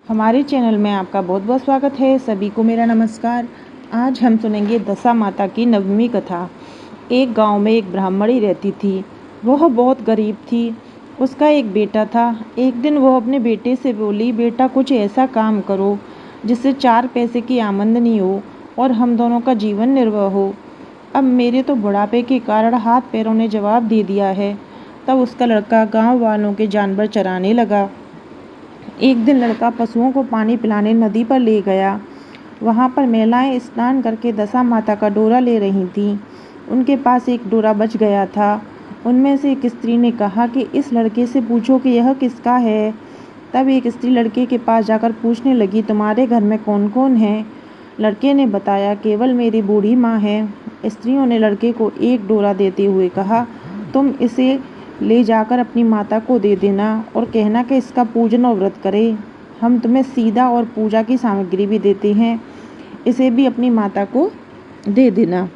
हमारे चैनल में आपका बहुत बहुत स्वागत है। सभी को मेरा नमस्कार। आज हम सुनेंगे दशा माता की नवमी कथा। एक गांव में एक ब्राह्मणी रहती थी। वह बहुत गरीब थी। उसका एक बेटा था। एक दिन वह अपने बेटे से बोली, बेटा कुछ ऐसा काम करो जिससे 4 पैसे की आमदनी हो और हम दोनों का जीवन निर्वाह हो। अब मेरे तो बुढ़ापे के कारण हाथ पैरों ने जवाब दे दिया है। तब उसका लड़का गाँव वालों के जानवर चराने लगा। एक दिन लड़का पशुओं को पानी पिलाने नदी पर ले गया। वहाँ पर महिलाएं स्नान करके दशा माता का डोरा ले रही थीं। उनके पास एक डोरा बच गया था। उनमें से एक स्त्री ने कहा कि इस लड़के से पूछो कि यह किसका है। तब एक स्त्री लड़के के पास जाकर पूछने लगी, तुम्हारे घर में कौन कौन है? लड़के ने बताया, केवल मेरी बूढ़ी माँ है। स्त्रियों ने लड़के को एक डोरा देते हुए कहा, तुम इसे ले जाकर अपनी माता को दे देना और कहना कि इसका पूजन और व्रत करे। हम तुम्हें सीधा और पूजा की सामग्री भी देते हैं, इसे भी अपनी माता को दे देना।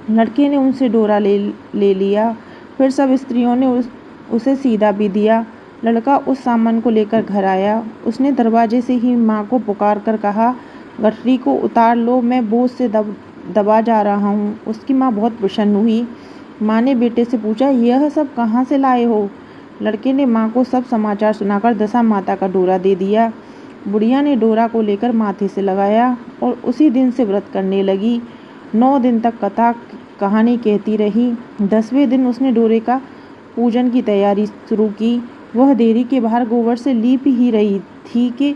लड़के ने उनसे डोरा ले लिया। फिर सब स्त्रियों ने उसे सीधा भी दिया। लड़का उस सामान को लेकर घर आया। उसने दरवाजे से ही माँ को पुकार कर कहा, गठरी को उतार लो, मैं बोझ से दबा जा रहा हूँ। उसकी माँ बहुत प्रसन्न हुई। माँ ने बेटे से पूछा, यह सब कहाँ से लाए हो? लड़के ने माँ को सब समाचार सुनाकर दशा माता का डोरा दे दिया। बुढ़िया ने डोरा को लेकर माथे से लगाया और उसी दिन से व्रत करने लगी। 9 दिन तक कथा कहानी कहती रही। 10वें दिन उसने डोरे का पूजन की तैयारी शुरू की। वह देरी के बाहर गोबर से लीप ही रही थी कि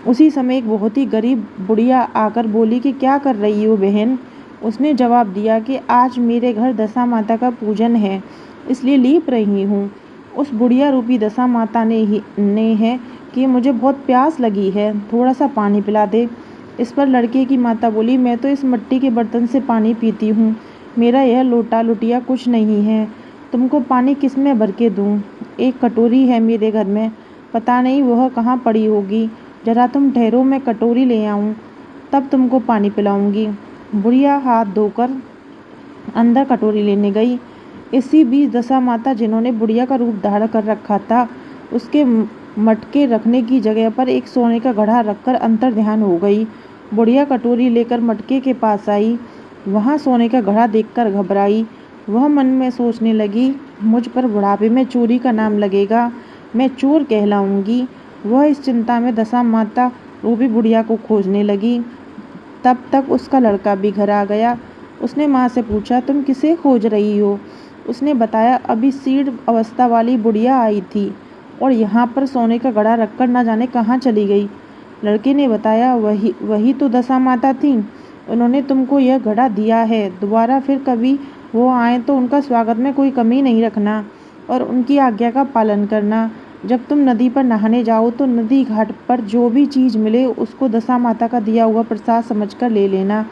उसी समय एक बहुत ही गरीब बुढ़िया आकर बोली कि क्या कर रही हो बहन? उसने जवाब दिया कि आज मेरे घर दशा माता का पूजन है, इसलिए लीप रही हूँ। उस बुढ़िया रूपी दशा माता ने है कि मुझे बहुत प्यास लगी है, थोड़ा सा पानी पिला दे। इस पर लड़के की माता बोली, मैं तो इस मिट्टी के बर्तन से पानी पीती हूँ, मेरा यह लोटा लुटिया कुछ नहीं है, तुमको पानी किस में भर के दूँ? एक कटोरी है मेरे घर में, पता नहीं वह कहाँ पड़ी होगी, जरा तुम ठहरो, मैं कटोरी ले आऊँ, तब तुमको पानी पिलाऊंगी। बुढ़िया हाथ धोकर अंदर कटोरी लेने गई। इसी बीच दशा माता, जिन्होंने बुढ़िया का रूप धारण कर रखा था, उसके मटके रखने की जगह पर एक सोने का घड़ा रखकर अंतर ध्यान हो गई। बुढ़िया कटोरी लेकर मटके के पास आई। वहाँ सोने का घड़ा देखकर घबराई। वह मन में सोचने लगी, मुझ पर बुढ़ापे में चोरी का नाम लगेगा, मैं चोर कहलाऊंगी। वह इस चिंता में दशा माता रूपी बुढ़िया को खोजने लगी। तब तक उसका लड़का भी घर आ गया। उसने माँ से पूछा, तुम किसे खोज रही हो? उसने बताया, अभी सीढ़ अवस्था वाली बुढ़िया आई थी और यहाँ पर सोने का घड़ा रखकर न जाने कहाँ चली गई। लड़के ने बताया, वही तो दशा माता थी, उन्होंने तुमको यह घड़ा दिया है। दोबारा फिर कभी वो आए तो उनका स्वागत में कोई कमी नहीं रखना और उनकी आज्ञा का पालन करना। जब तुम नदी पर नहाने जाओ तो नदी घाट पर जो भी चीज़ मिले उसको दशा माता का दिया हुआ प्रसाद समझकर ले लेना।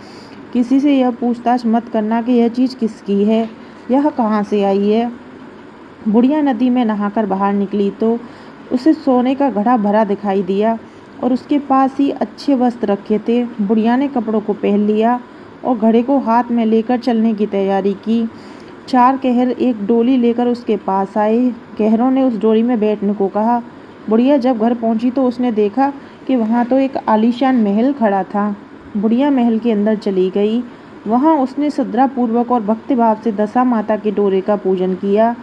किसी से यह पूछताछ मत करना कि यह चीज़ किसकी है, यह कहाँ से आई है। बुढ़िया नदी में नहाकर बाहर निकली तो उसे सोने का घड़ा भरा दिखाई दिया और उसके पास ही अच्छे वस्त्र रखे थे। बुढ़िया ने कपड़ों को पहन लिया और घड़े को हाथ में लेकर चलने की तैयारी की। 4 कहर एक डोली लेकर उसके पास आए। कहरों ने उस डोली में बैठने को कहा। बुढ़िया जब घर पहुंची तो उसने देखा कि वहां तो एक आलीशान महल खड़ा था। बुढ़िया महल के अंदर चली गई। वहां उसने श्रद्धापूर्वक और भक्तिभाव से दशा माता के डोरे का पूजन किया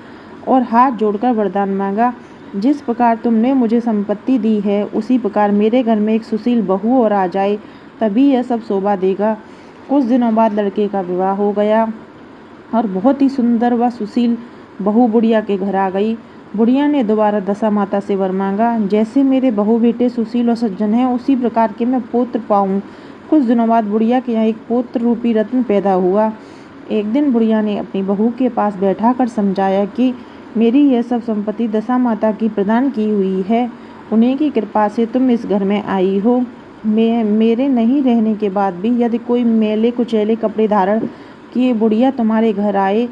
और हाथ जोड़कर वरदान मांगा, जिस प्रकार तुमने मुझे संपत्ति दी है उसी प्रकार मेरे घर में एक सुशील बहू और आ जाए, तभी यह सब शोभा देगा। कुछ दिनों बाद लड़के का विवाह हो गया और बहुत ही सुंदर व सुशील बहू बुढ़िया के घर आ गई। बुढ़िया ने दोबारा दशा माता से वर मांगा, जैसे मेरे बहू बेटे सुशील और सज्जन हैं उसी प्रकार के मैं पुत्र पाऊँ। कुछ दिनों बाद बुढ़िया के यहाँ एक पुत्र रूपी रत्न पैदा हुआ। एक दिन बुढ़िया ने अपनी बहू के पास बैठाकर समझाया कि मेरी यह सब संपत्ति दशा माता की प्रदान की हुई है, उन्हीं की कृपा से तुम इस घर में आई हो। मेरे नहीं रहने के बाद भी यदि कोई मैले कुचैले कपड़े धारण किए बुढ़िया तुम्हारे घर आए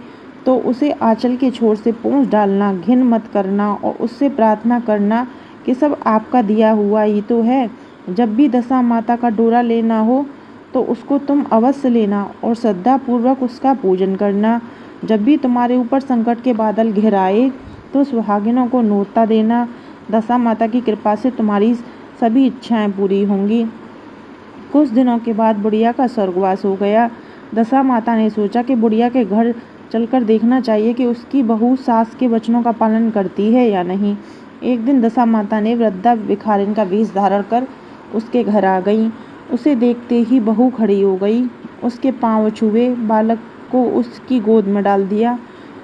तो उसे आंचल के छोर से पूंछ डालना, घिन मत करना और उससे प्रार्थना करना कि सब आपका दिया हुआ ही तो है। जब भी दशा माता का डोरा लेना हो तो उसको तुम अवश्य लेना और श्रद्धापूर्वक उसका पूजन करना। जब भी तुम्हारे ऊपर संकट के बादल घिर आए तो सुहागिनों को न्योता देना। दशा माता की कृपा से तुम्हारी सभी इच्छाएं पूरी होंगी। कुछ दिनों के बाद बुढ़िया का स्वर्गवास हो गया। दशा माता ने सोचा कि बुढ़िया के घर चलकर देखना चाहिए कि उसकी बहू सास के वचनों का पालन करती है या नहीं। एक दिन दशा माता ने वृद्धा भिखारिन का वेश धारण कर उसके घर आ गई। उसे देखते ही बहू खड़ी हो गई, उसके पांव छुए, बालक को उसकी गोद में डाल दिया।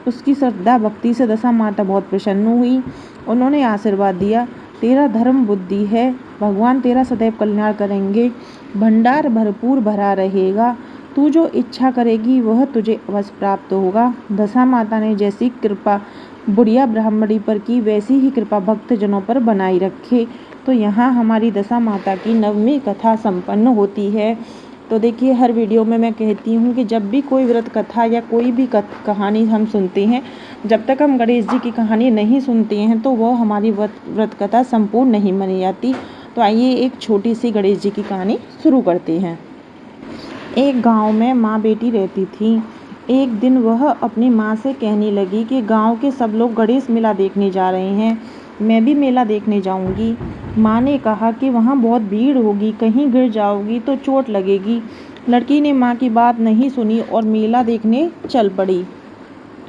उसकी श्रद्धा भक्ति से दशा माता बहुत प्रसन्न हुई। उन्होंने आशीर्वाद दिया, तेरा धर्म बुद्धि है, भगवान तेरा सदैव कल्याण करेंगे, भंडार भरपूर भरा रहेगा, तू जो इच्छा करेगी वह तुझे अवश्य प्राप्त होगा। दशा माता ने जैसी कृपा बुढ़िया ब्राह्मणी पर की वैसी ही कृपा भक्तजनों पर बनाई रखे। तो यहाँ हमारी दशा माता की नवमी कथा संपन्न होती है। तो देखिए, हर वीडियो में मैं कहती हूँ कि जब भी कोई व्रत कथा या कोई भी कहानी हम सुनते हैं, जब तक हम गणेश जी की कहानी नहीं सुनते हैं तो वह हमारी व्रत कथा संपूर्ण नहीं मानी जाती। तो आइए एक छोटी सी गणेश जी की कहानी शुरू करते हैं। एक गांव में माँ बेटी रहती थी। एक दिन वह अपनी माँ से कहने लगी कि गांव के सब लोग गणेश मेला देखने जा रहे हैं, मैं भी मेला देखने जाऊंगी। माँ ने कहा कि वहाँ बहुत भीड़ होगी, कहीं गिर जाओगी तो चोट लगेगी। लड़की ने माँ की बात नहीं सुनी और मेला देखने चल पड़ी।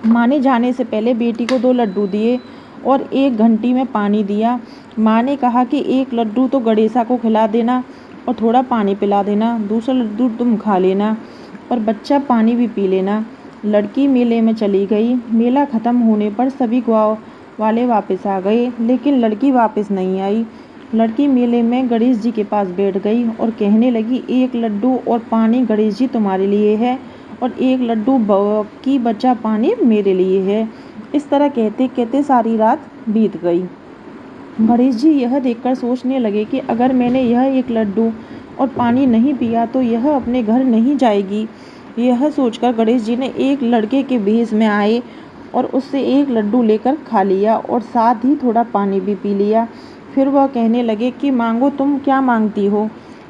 माँ ने जाने से पहले बेटी को 2 लड्डू दिए और 1 घंटी में पानी दिया। माँ ने कहा कि 1 लड्डू तो गणेशा को खिला देना और थोड़ा पानी पिला देना, दूसरा लड्डू तुम खा लेना और बच्चा पानी भी पी लेना। लड़की मेले में चली गई। मेला खत्म होने पर सभी गाँव वाले वापस आ गए, लेकिन लड़की वापस नहीं आई। लड़की मेले में गणेश जी के पास बैठ गई और कहने लगी, 1 लड्डू और पानी गणेश जी तुम्हारे लिए है और 1 लड्डू की बचा पानी मेरे लिए है। इस तरह कहते कहते सारी रात बीत गई। गणेश जी यह देखकर सोचने लगे कि अगर मैंने यह 1 लड्डू और पानी नहीं पिया तो यह अपने घर नहीं जाएगी। यह सोचकर गणेश जी ने एक लड़के के भेष में आए और उससे 1 लड्डू लेकर खा लिया और साथ ही थोड़ा पानी भी पी लिया। फिर वह कहने लगे कि मांगो, तुम क्या मांगती हो।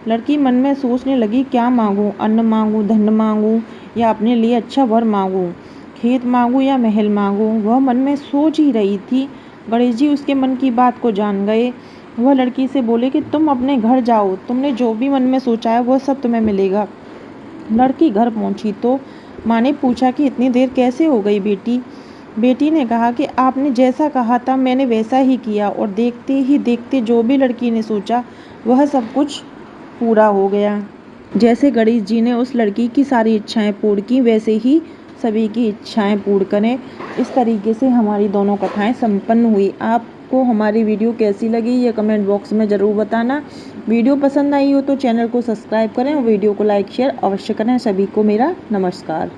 लड़की मन में सोचने लगी, क्या मांगूं, अन्न मांगूं, धन मांगूं या अपने लिए अच्छा वर मांगूं, खेत मांगूं या महल मांगूं। वह मन में सोच ही रही थी। गणेश जी उसके मन की बात को जान गए। वह लड़की से बोले कि तुम अपने घर जाओ, तुमने जो भी मन में सोचा है वह सब तुम्हें मिलेगा। लड़की घर पहुंची तो माँ ने पूछा कि इतनी देर कैसे हो गई बेटी। बेटी ने कहा कि आपने जैसा कहा था मैंने वैसा ही किया और देखते ही देखते जो भी लड़की ने सोचा वह सब कुछ पूरा हो गया। जैसे गणेश जी ने उस लड़की की सारी इच्छाएं पूर्ण की, वैसे ही सभी की इच्छाएं पूर्ण करें। इस तरीके से हमारी दोनों कथाएं संपन्न हुई। आपको हमारी वीडियो कैसी लगी ये कमेंट बॉक्स में ज़रूर बताना। वीडियो पसंद आई हो तो चैनल को सब्सक्राइब करें और वीडियो को लाइक शेयर अवश्य करें। सभी को मेरा नमस्कार।